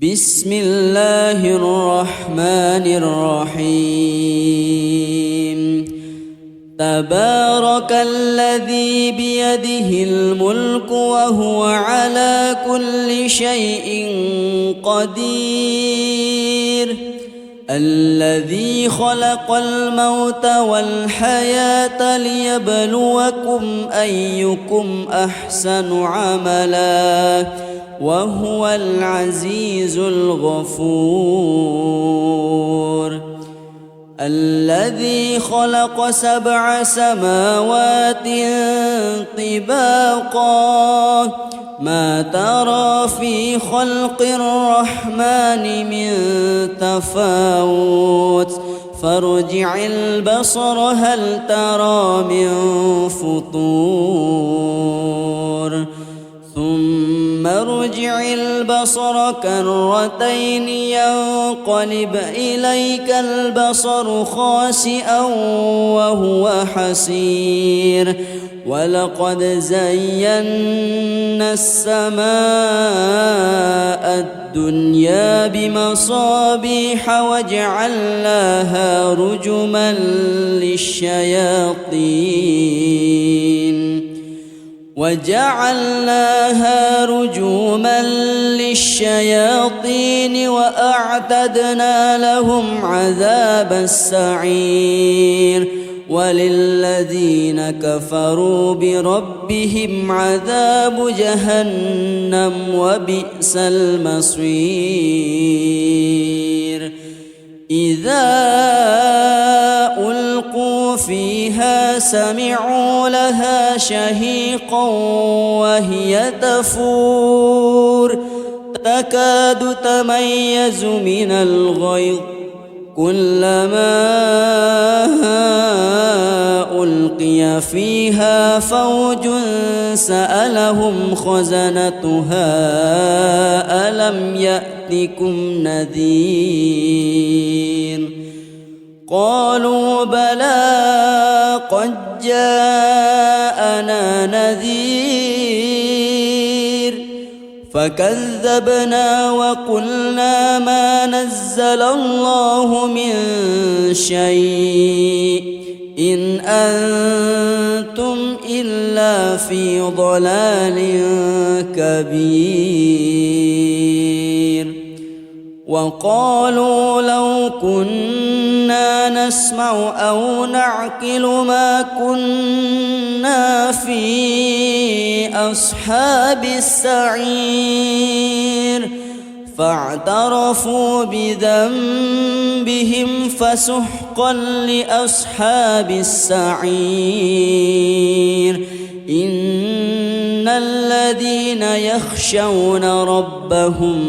بسم الله الرحمن الرحيم تبارك الذي بيده الملك وهو على كل شيء قدير الذي خلق الموت والحياة ليبلوكم أيكم أحسن عملا وهو العزيز الغفور الذي خلق 7 سماوات طباقا ما ترى في خلق الرحمن من تفاوت فارجع البصر هل ترى من فطور ثم ارجع البصر كرتين ينقلب إليك البصر خاسئا وهو حسير ولقد زينا السماء الدنيا بمصابيح وجعلناها رجوما للشياطين وأعتدنا لهم عذاب السعير وللذين كفروا بربهم عذاب جهنم وبئس المصير إذا ألقوا فيها سمعوا لها شهيقا وهي تفور تكاد تميز من الغيظ كلما ألقي فيها فوج سألهم خزنتها ألم يأتكم نذير قالوا بلى قد جاءنا نذير فكذبنا وقلنا ما نزل الله من شيء إن أنتم إلا في ضلال كبير وقالوا لو كنا نسمع أو نعقل ما كنا في أصحاب السعير فاعترفوا بذنبهم فسحقا لأصحاب السعير إن الذين يخشون ربهم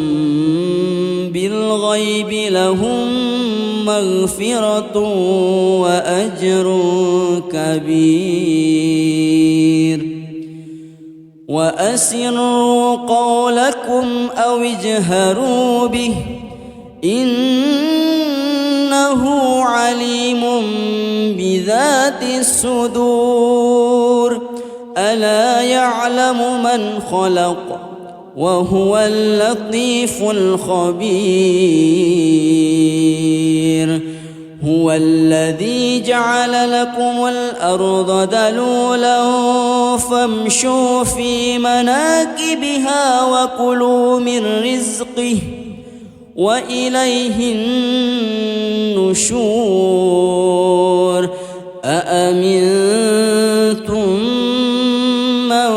بالغيب لهم مغفرة وأجر كبير وأسروا قولكم أو اجهروا به إنه عليم بذات الصدور ألا يعلم من خلق وهو اللطيف الخبير هو الذي جعل لكم الأرض ذلولا فامشوا في مناكبها وكلوا من رزقه وإليه النشور أأمنتم من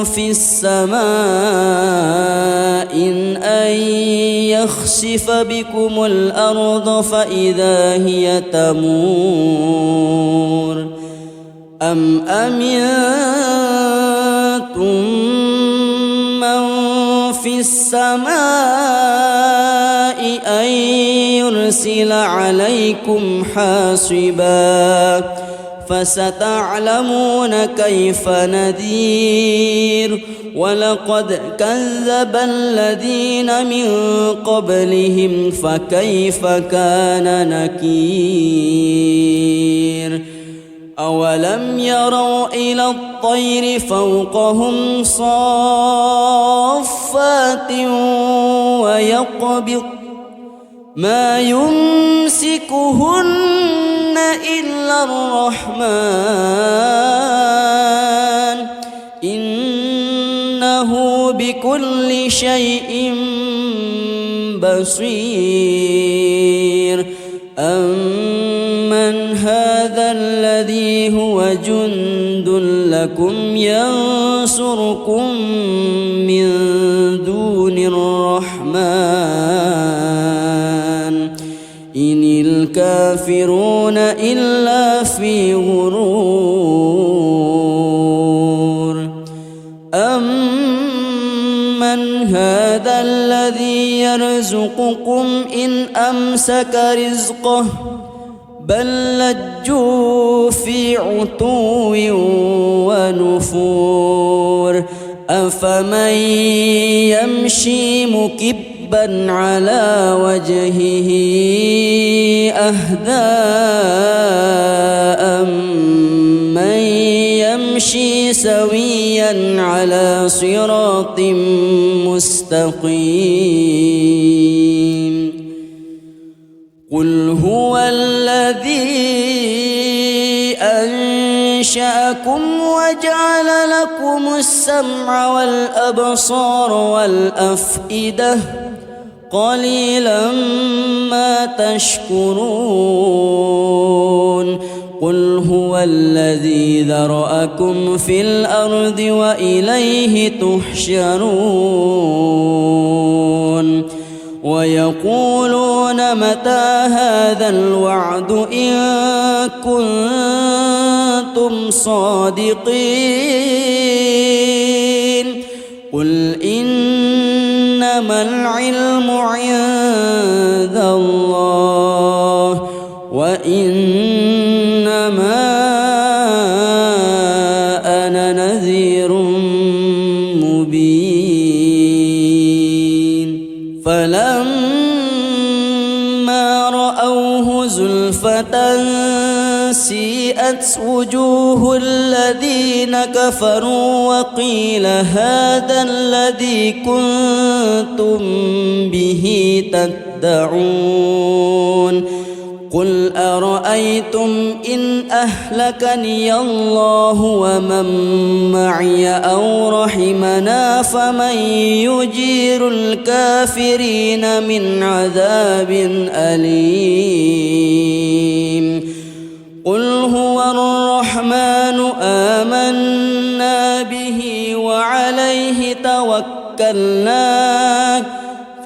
في السماء أن يخسف بكم الأرض فإذا هي تمور أم أمنتم من في السماء أن يرسل عليكم حاصبا فستعلمون كيف نذير ولقد كذب الذين من قبلهم فكيف كان نكير أولم يروا إلى الطير فوقهم صافات صافات ويقبض ما يمسكهن إلا الرحمن إنه بكل شيء بصير أمن هذا الذي هو جند لكم ينصركم من دون الرحمن إن الكافرون إلا في غرور أمن هذا الذي يرزقكم إن أمسك رزقه بل لجوا في عتو ونفور أفمن يمشي مكبا على وجهه أهدى أمن يمشي سويا على صراط مستقيم قل هو الذي أنشأكم وجعل لكم السمع والأبصار والأفئدة قليلا ما تشكرون قل هو الذي ذرأكم في الأرض وإليه تحشرون ويقولون متى هذا الوعد إن كنتم صادقين قل إنما العلم عند الله وإنما أنا نذير مبين فلما رأوه زلفة سيئت وجوه الذين كفروا وقيل هذا الذي كنتم به تدعون قل أرأيتم إن أهلكني الله ومن معي أو رحمنا فمن يجير الكافرين من عذاب أليم قل هو الرحمن آمنا به وعليه توكلنا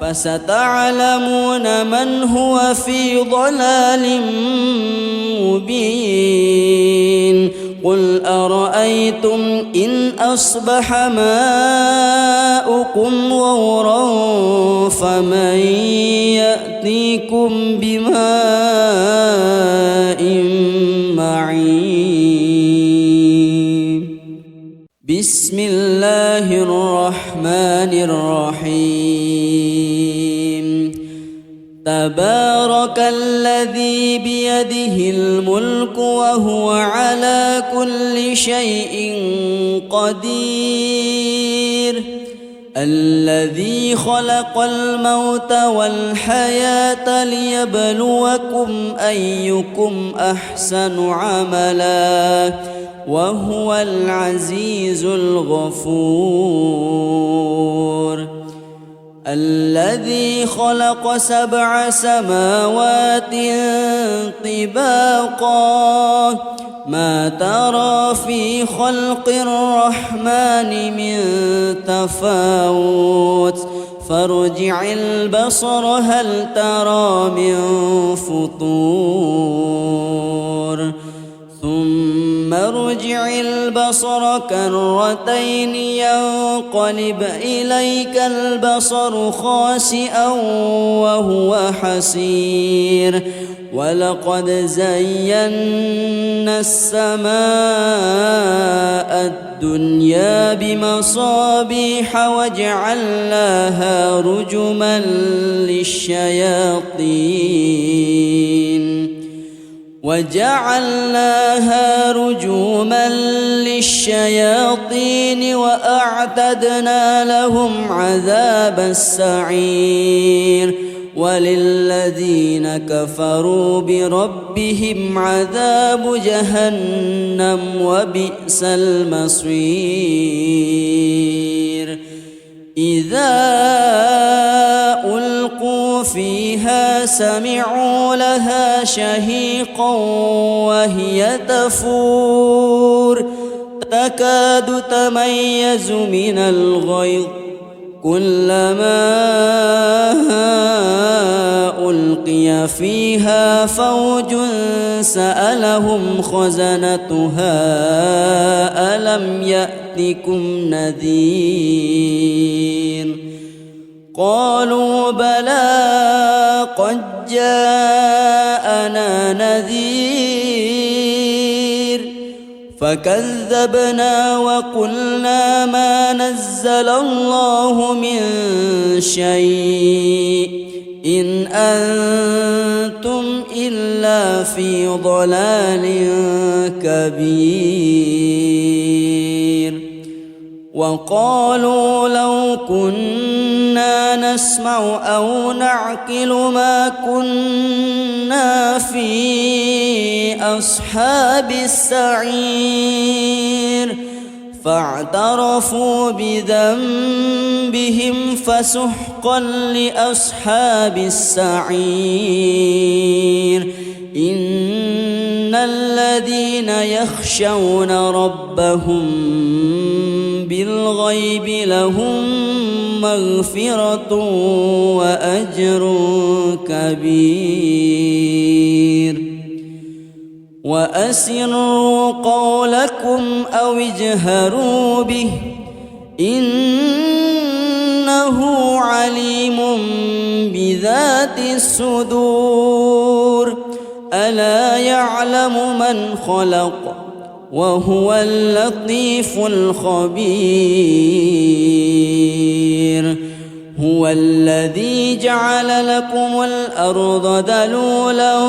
فستعلمون من هو في ضلال مبين قل أرأيتم إن أصبح ماؤكم غورا فمن يأتيكم بماء معين بسم الله الرحمن الرحيم تبارك الذي بيده الملك وهو على كل شيء قدير الذي خلق الموت والحياة ليبلوكم أيكم أحسن عملا وهو العزيز الغفور الذي خلق 7 سماوات طباقا ما ترى في خلق الرحمن من تفاوت فارجع البصر هل ترى من فطور ثم ارجع البصر كرتين ينقلب إليك البصر خاسئا وهو حسير ولقد زينا السماء الدنيا بمصابيح وجعلناها رجما للشياطين وجعلناها رجوما للشياطين وأعتدنا لهم عذاب السعير وللذين كفروا بربهم عذاب جهنم وبئس المصير إذا ألقوا فيها سمعوا لها شهيقا وهي تفور تكاد تميز من الغيظ كلما ألقي فيها فوج سألهم خزنتها ألم يأتكم نذير قالوا بلى قد جاءنا نذير فكذبنا وقلنا ما نزل الله من شيء إن أنتم إلا في ضلال كبير وقالوا لو كنا نسمع أو نعقل ما كنا في أصحاب السعير فاعترفوا بذنبهم فسحقا لأصحاب السعير إن الذين يخشون ربهم بالغيب لهم مغفرة وأجر كبير وأسروا قولكم أو اجهروا به إنه عليم بذات الصدور ألا يعلم من خلق وهو اللطيف الخبير هو الذي جعل لكم الأرض ذلولا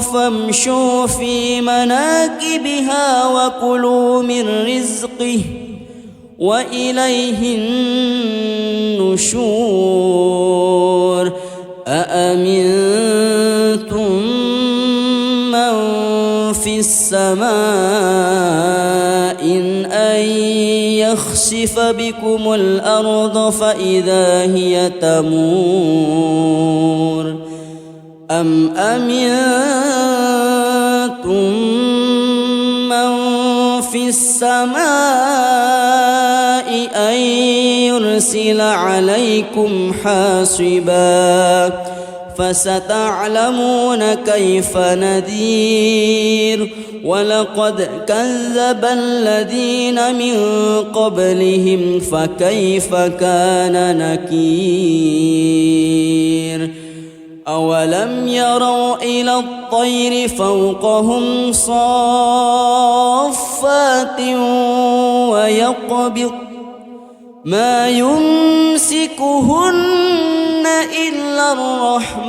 فامشوا في مناكبها وكلوا من رزقه وإليه النشور أأمنتم من في السماء أن يخسف بكم الأرض فإذا هي تمور أم أمنتم من في السماء أن يرسل عليكم حاصبا فستعلمون كيف نذير ولقد كذب الذين من قبلهم فكيف كان نكير أولم يروا إلى الطير فوقهم صافات ويقبض ما يمسكهن إلا الرحمن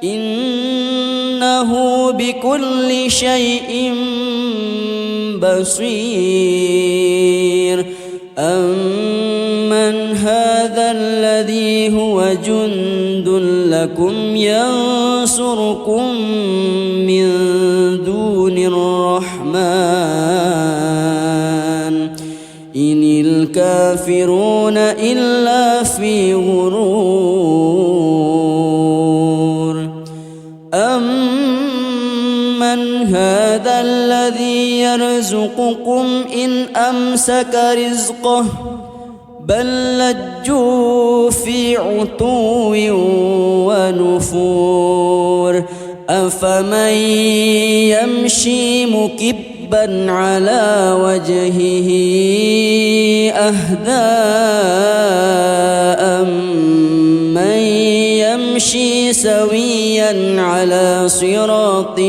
إنه بكل شيء بصير أمن هذا الذي هو جند لكم ينصركم من دون الرحمن إن الكافرون إلا في غرور أمن هذا الذي يرزقكم إن أمسك رزقه بل لجوا في عتو ونفور أفمن يمشي مكبا على وجهه أهدى أمن يمشي سويا على صراط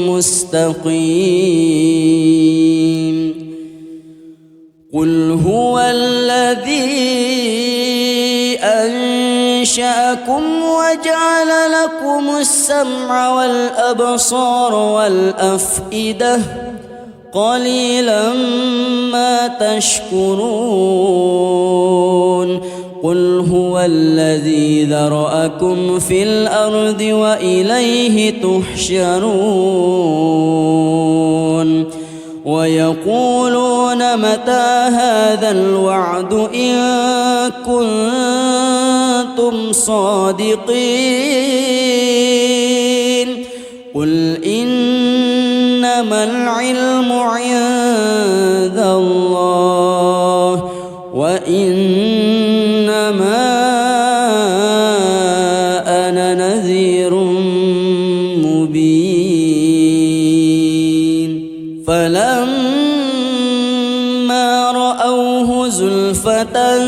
مستقيم قل هو الذي أنشأكم وجعل لكم السمع والأبصار والأفئدة قليلا ما تشكرون قل هو الذي ذرأكم في الأرض وإليه تحشرون ويقولون متى هذا الوعد إن كنتم صادقين قل إنما العلم عند الله وإنما أنا نذير مبين فلما رأوه زلفة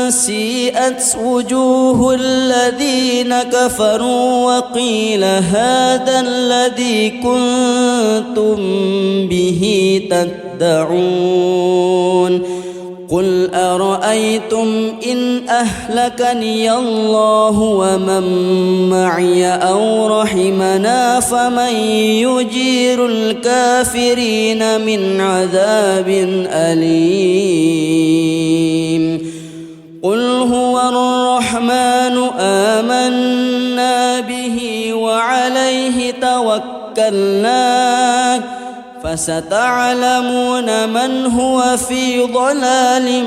سيئت وجوه الذين كفروا وقيل هذا الذي كنتم به تدعون قل أرأيتم إن أهلكني الله ومن معي أو رحمنا فمن يجير الكافرين من عذاب أليم قل هو الرحمن آمنا به وعليه توكلنا فستعلمون من هو في ضلال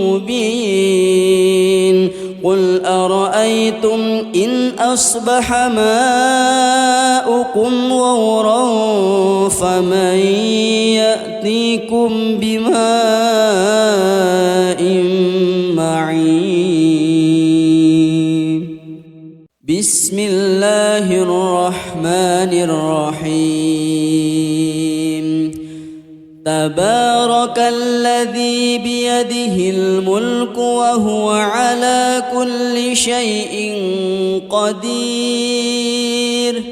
مبين قل أرأيتم إن أصبح ماؤكم غورا فمن يأتيكم بماء معين بسم الله الرحمن الرحيم تبارك الذي بيده الملك وهو على كل شيء قدير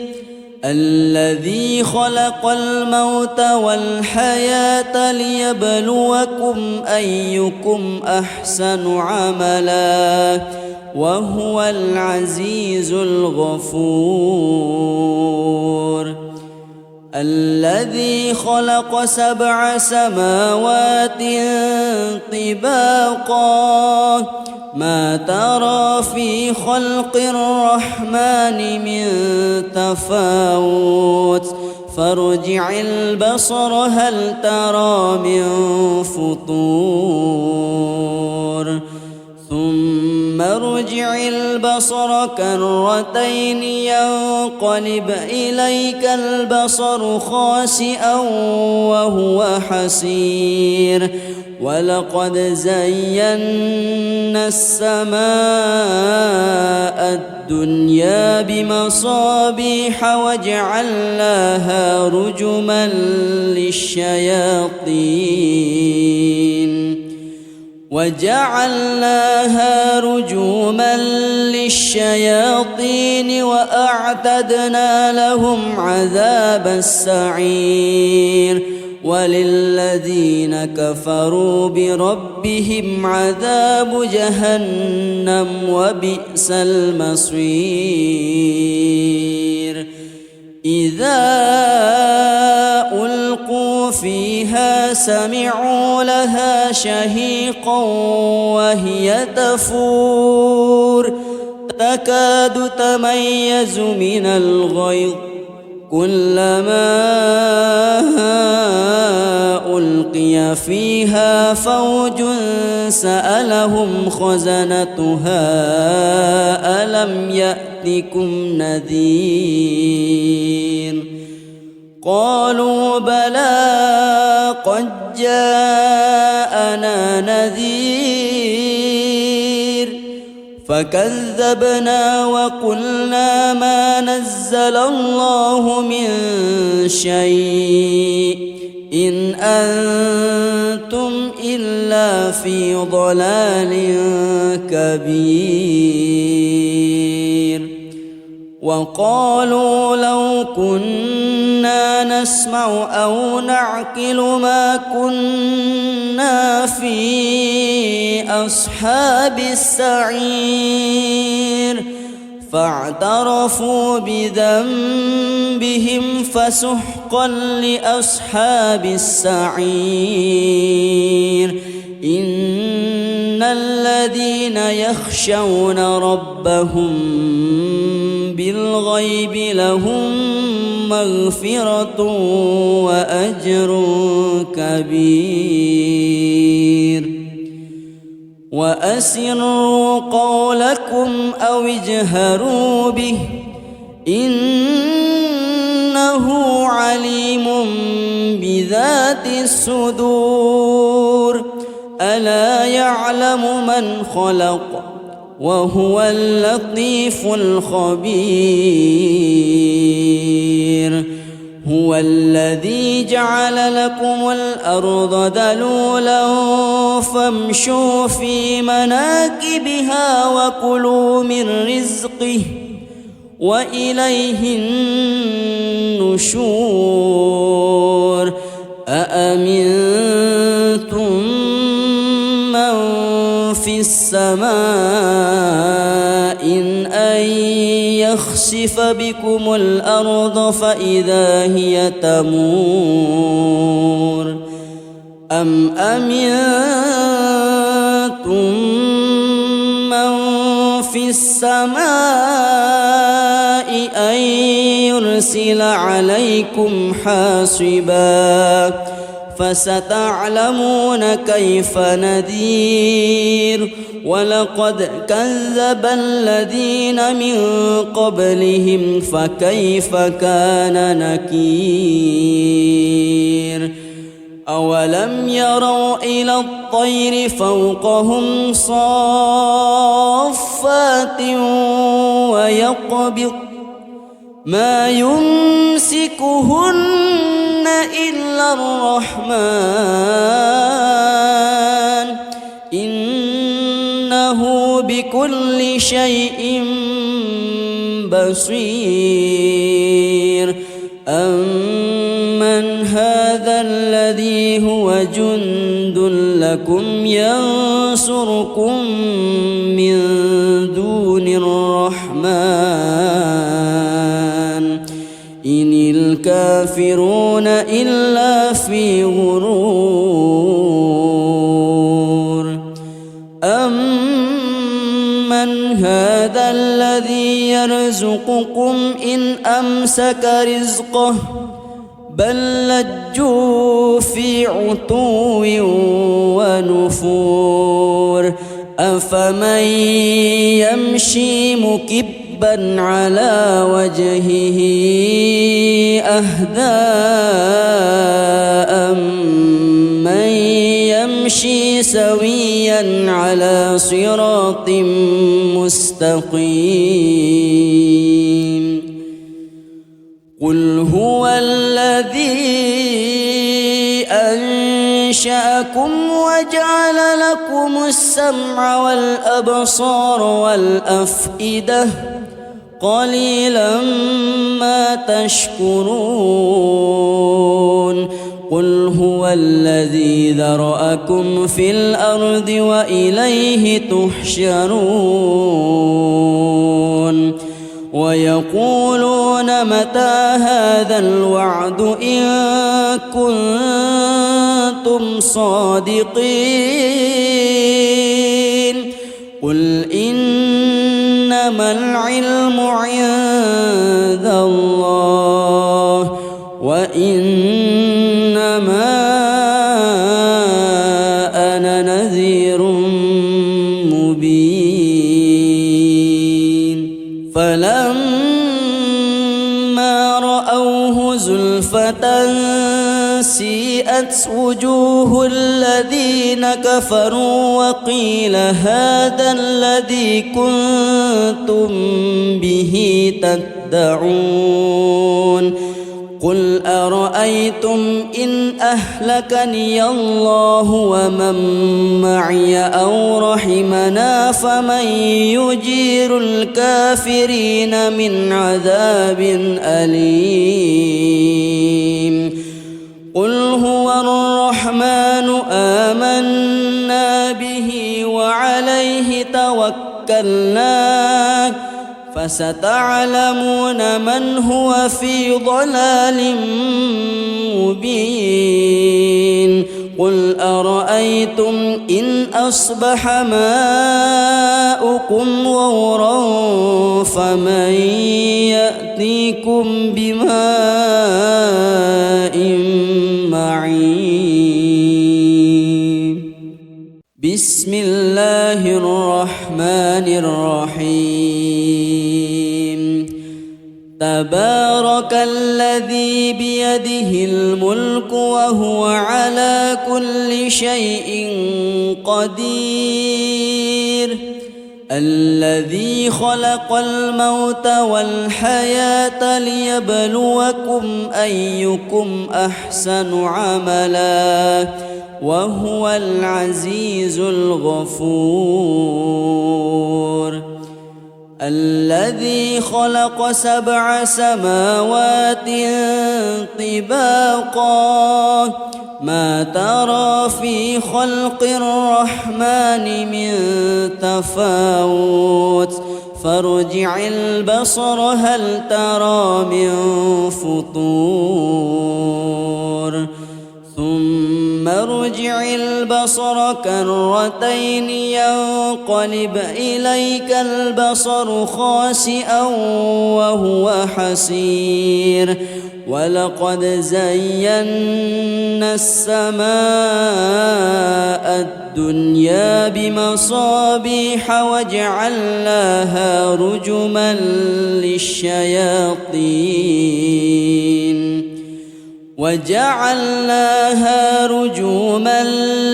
الذي خلق الموت والحياة ليبلوكم أيكم أحسن عملا وهو العزيز الغفور الذي خلق 7 سماوات طباقا ما ترى في خلق الرحمن من تفاوت فارجع البصر هل ترى من فطور ثم ارجع البصر كرتين ينقلب إليك البصر خاسئا وهو حسير ولقد زينا السماء الدنيا بمصابيح وجعلناها رجما للشياطين وأعتدنا لهم عذاب السعير وللذين كفروا بربهم عذاب جهنم وبئس المصير إذا ألقوا فيها سمعوا لها شهيقا وهي تفور تكاد تميز من الغيظ كلما ألقي فيها فوج سألهم خزنتها ألم يأتكم نذير قالوا بلى قد جاءنا نذير فكذبنا وقلنا ما نزل الله من شيء إن أنتم إلا في ضلال كبير وقالوا لو كنا نسمع أو نعقل ما كنا في أصحاب السعير فاعترفوا بذنبهم فسحقا لأصحاب السعير إن الذين يخشون ربهم بالغيب لهم مغفرة وأجر كبير وأسروا قولكم أو اجهروا به إنه عليم بذات الصدور ألا يعلم من خلق وهو اللطيف الخبير هو الذي جعل لكم الأرض ذلولا فامشوا في مناكبها وكلوا من رزقه وإليه النشور أأمنتم من في السماء أن يخسف بكم الأرض فإذا هي تمور أم أمنتم من في السماء أن يرسل عليكم حاصبا فستعلمون كيف نذير ولقد كذب الذين من قبلهم فكيف كان نكير أولم يروا إلى الطير فوقهم صافات ويقبض ما يمسكهن إلا الرحمن إنه بكل شيء بصير أمن هذا الذي هو جند لكم ينصركم من دون الرحمن إن الكافرون إلا في غرور أمن هذا الذي يرزقكم إن أمسك رزقه بل لجوا في عتو ونفور أفمن يمشي مكبا على وجهه أهدى أمن يمشي سويا على صراط مستقيم قل هو الذي أنشأكم وجعل لكم السمع والأبصار والأفئدة قليلا ما تشكرون قل هو الذي ذرأكم في الأرض وإليه تحشرون ويقولون متى هذا الوعد إن كنتم صادقين قل إنما العلم عند الله وإنما أنا نذير مبين فلما رأوه زلفة سيئت وجوه الذين كفروا وقيل هذا الذي كنتم به تدعون قل أرأيتم إن أهلكني الله ومن معي أو رحمنا فمن يجير الكافرين من عذاب أليم قل هو الرحمن آمنا به وعليه توكلنا فستعلمون من هو في ضلال مبين قل أرأيتم إن أصبح ماؤكم غورا فمن يأتيكم بماء معين بسم الله الرحمن الرحيم تبارك الذي بيده الملك وهو على كل شيء قدير الذي خلق الموت والحياة ليبلوكم أيكم أحسن عملا وهو العزيز الغفور الذي خلق 7 سماوات طباقا ما ترى في خلق الرحمن من تفاوت فارجع البصر هل ترى من فطور ثم ارجع البصر كرتين ينقلب إليك البصر خاسئا وهو حسير ولقد زينا السماء الدنيا بمصابيح وجعلناها رجوما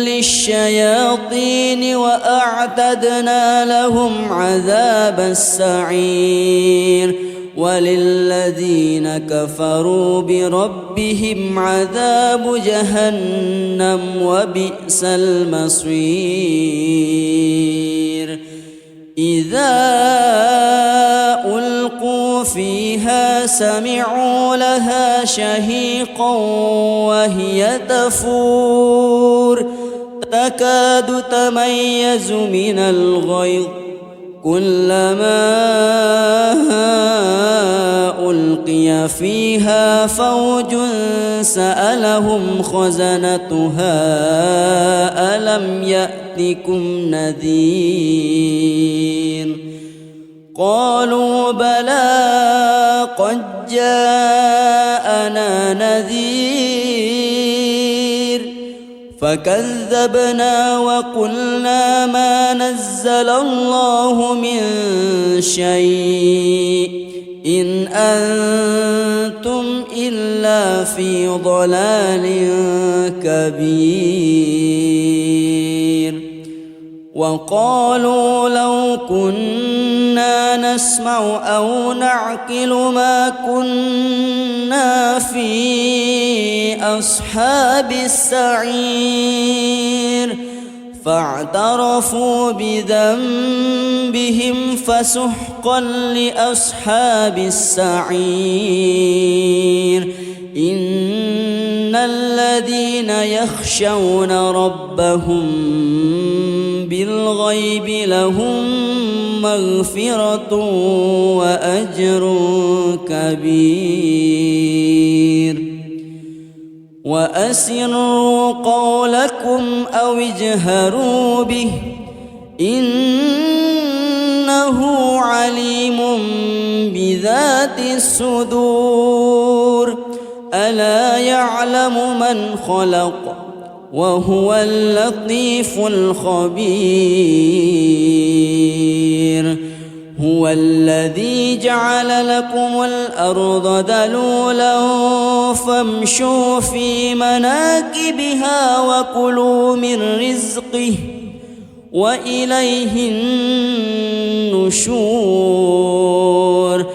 للشياطين وأعتدنا لهم عذاب السعير وللذين كفروا بربهم عذاب جهنم وبئس المصير إذا ألقوا فيها سمعوا لها شهيقا وهي تفور تكاد تميز من الغيظ كلما ألقي فيها فوج سألهم خزنتها ألم يأتكم نذير قالوا بلى قد جاءنا نذير فكذبنا وقلنا ما نزل الله من شيء إن أنتم إلا في ضلال كبير وقالوا لو كنا نسمع أو نعقل ما كنا في أصحاب السعير فاعترفوا بذنبهم فسحقا لأصحاب السعير إن الذين يخشون ربهم بالغيب لهم مغفرة وأجر كبير وأسروا قولكم أو اجهروا به إنه عليم بذات الصدور ألا يعلم من خلق وهو اللطيف الخبير هو الذي جعل لكم الأرض ذلولا فامشوا في مناكبها وكلوا من رزقه وإليه النشور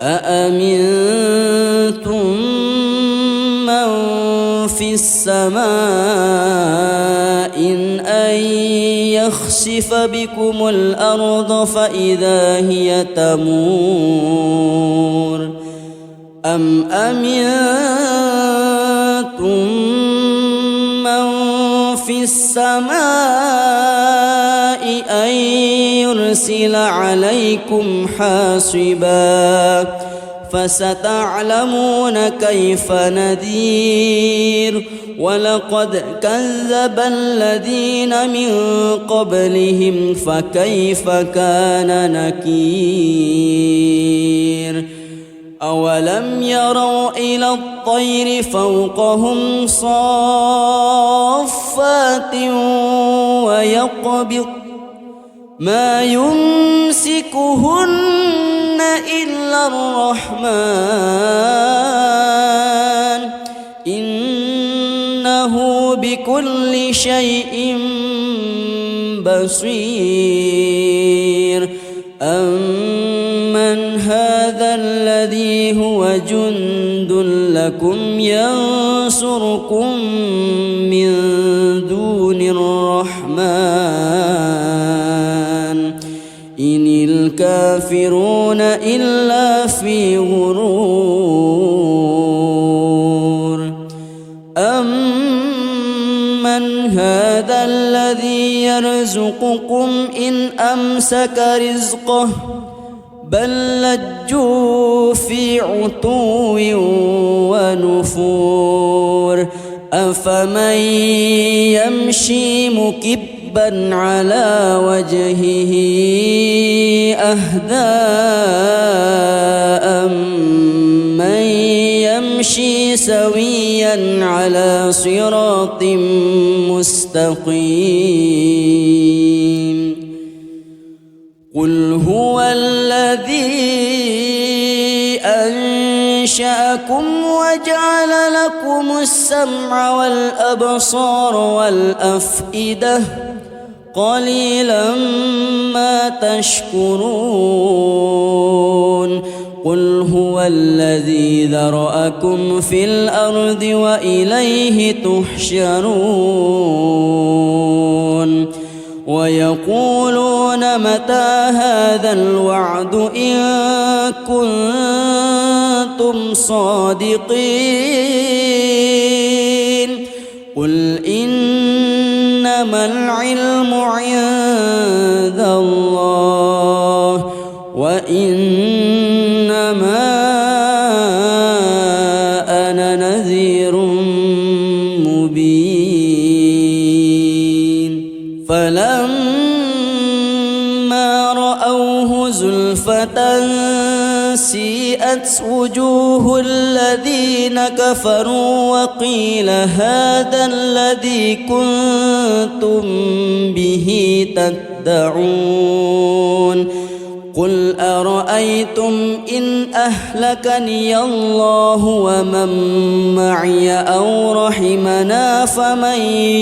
أأمنتم في السماء أن يخسف بكم الأرض فإذا هي تمور أم أمنتم من في السماء أن يرسل عليكم حاصبا فستعلمون كيف نذير ولقد كذب الذين من قبلهم فكيف كان نكير أولم يروا إلى الطير فوقهم صافات ويقبض ما يمسكهن إلا الرحمن إنه بكل شيء بصير أمن هذا الذي هو جند لكم ينصركم من دون الرحمن إن الكافرون إلا في غرور أمن هذا الذي يرزقكم إن أمسك رزقه بل لجوا في عتو ونفور أفمن يمشي مكبا على وجهه أهدى أمن يمشي سويا على صراط مستقيم قل هو الذي أنشأكم وجعل لكم السمع والأبصار والأفئدة قليلا ما تشكرون قل هو الذي ذرأكم في الأرض وإليه تحشرون ويقولون متى هذا الوعد إن كنتم صادقين قل إنما العلم عند الله وإنما أنا نذير مبين فلما رأوه زلفة سيئت وجوه الذين كفروا وقيل هذا الذي كنتم به تدعون قل أرأيتم إن أهلكني الله ومن معي أو رحمنا فمن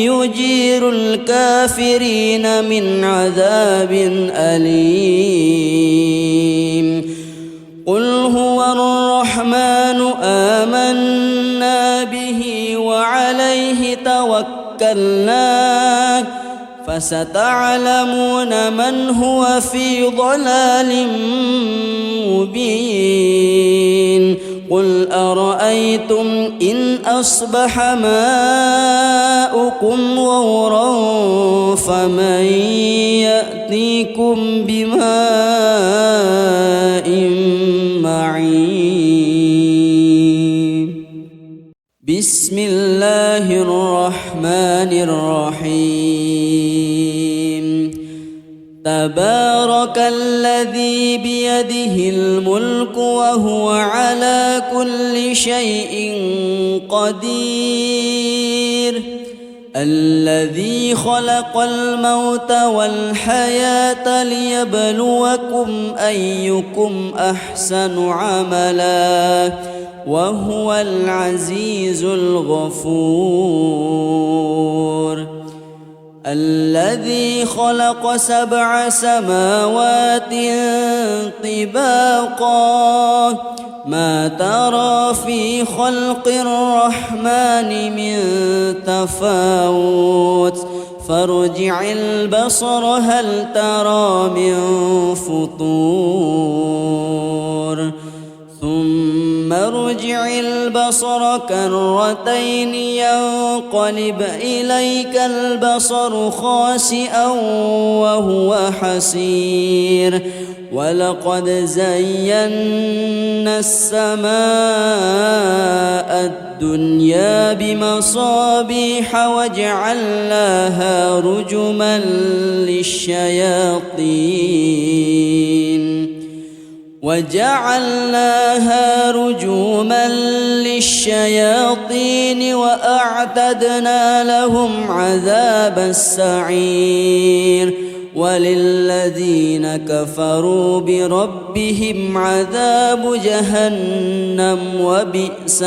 يجير الكافرين من عذاب أليم قل هو الرحمن آمنا به وعليه توكلنا فستعلمون من هو في ضلال مبين قل أرأيتم إن أصبح ماؤكم غورا فمن يأتيكم بماء معين بسم الله الرحمن الرحيم تبارك الذي بيده الملك وهو على كل شيء قدير الذي خلق الموت والحياة ليبلوكم أيكم أحسن عملا وهو العزيز الغفور الذي خلق 7 سماوات طباقا ما ترى في خلق الرحمن من تفاوت فارجع البصر هل ترى من فطور ثم ارجع البصر كرتين ينقلب إليك البصر خاسئا وهو حسير ولقد زينا السماء الدنيا بمصابيح وجعلناها رجوما للشياطين وأعتدنا لهم عذاب السعير وللذين كفروا بربهم عذاب جهنم وبئس